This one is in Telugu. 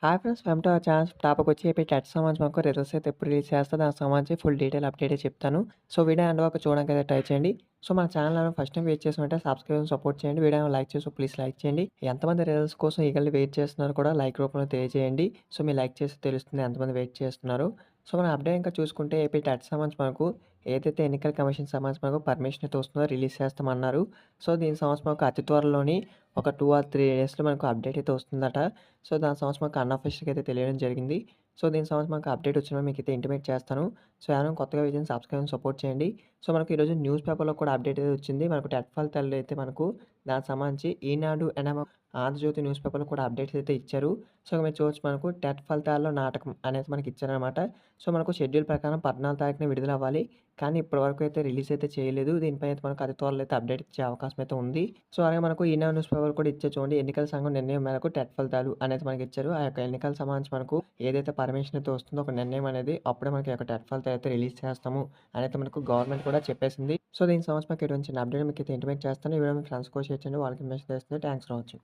Hi friends! Welcome to our channel. టాపికొచ్చి ఏపీ టెట్ సంబంధించి మాకు రిజల్ట్స్ అయితే ఎప్పుడు రిలీజ్ చేస్తారో దానికి సంబంధించి ఫుల్ డీటెయిల్ అప్డేటే చెప్తాను. సో, వీడియో ఎండ్ వరకు చూడడానికైతే ట్రై చేయండి. సో, మన ఛానల్ ఎవరైనా ఫస్ట్ టైం వెయిట్ చేస్తుంటే సబ్స్క్రైబ్ సపోర్ట్ చేయండి. వీడియోని లైక్ చేసి ప్లీజ్ లైక్ చేయండి. ఎంతమంది రిజల్ట్స్ కోసం ఈగర్లీ వెయిట్ చేస్తున్నారో కూడా లైక్ రూపంలో తెలియజేయండి. సో, మీరు లైక్ చేస్తే తెలుస్తుంది ఎంతమంది వెయిట్ చేస్తున్నారో. సో, మన అప్డేట్ ఇంకా చూసుకుంటే ఏపీ టెట్ సంబంధించి మనకు ఏదైతే ఎన్నికల కమిషన్ సంబంధించి మనకు పర్మిషన్ అయితే వస్తుందో రిలీజ్ చేస్తామన్నారు. సో, దీనికి సంబంధించి మనకు అతి త్వరలోని ఒక 2 ఆర్ 3 డేస్‌లో మనకు అప్డేట్ అయితే వస్తుందట. సో, దాని సంబంధించి మాకు అన్‌అఫీషియల్‌గా అయితే తెలియడం జరిగింది. సో, దీనికి సంబంధించి మనకు అప్డేట్ వచ్చినప్పుడు మీకైతే ఇంటిమేట్ చేస్తాను. సో, ఎవరైనా కొత్తగా వీడియోని సబ్స్క్రైబ్ సపోర్ట్ చేయండి. సో, మనకు ఈరోజు న్యూస్ పేపర్‌లో కూడా అప్డేట్ అయితే వచ్చింది. మనకు టెట్ ఫలితాలు అయితే మనకు దానికి సంబంధించి ఈనాడు, ఆంధ్రజ్యోతి న్యూస్ పేపర్‌లో కూడా అప్డేట్స్ అయితే ఇచ్చారు. సో, మీరు చూడొచ్చు మనకు టెట్ ఫలితాల్లో నాటకం అనేది మనకి ఇచ్చారనమాట. సో, మనకు షెడ్యూల్ ప్రకారం 14 తారీఖున విడుదలవ్వాలి. కానీ ఇప్పటివరకు అయితే రిలీజ్ అయితే చేయలేదు. దీనిపై అయితే మనకు అతి త్వరలో అయితే అప్డేట్ ఇచ్చే అవకాశం అయితే ఉంది. సో, అలాగే మనకు ఈనాడు న్యూస్ పేపర్ కూడా ఇచ్చారు చూడండి. ఎన్నికల సంఘం నిర్ణయం మేరకు టెట్ ఫలితాలు అనేది మనకి ఇచ్చారు. ఆ యొక్క ఎన్నికలకు సంబంధించి మనకు ఏదైతే పర్మిషన్ అయితే వస్తుందో ఒక నిర్ణయం అనేది అప్పుడే మనకి యొక్క టెట్ ఫలితాలు అయితే రిలీజ్ చేస్తాము అనేది మనకు గవర్నమెంట్ కూడా చెప్పేసింది. సో, దీనికి సంబంధించి మనకి ఎటువంటి చిన్న అప్డేట్ మీకైతే ఇంటిమేట్ చేస్తాను. ఈ వీడియో మీ ఫ్రెండ్స్ కూడా షేర్ చేయండి. వాళ్ళకి మెసేజ్ చేస్తుంది. Thanks for watching.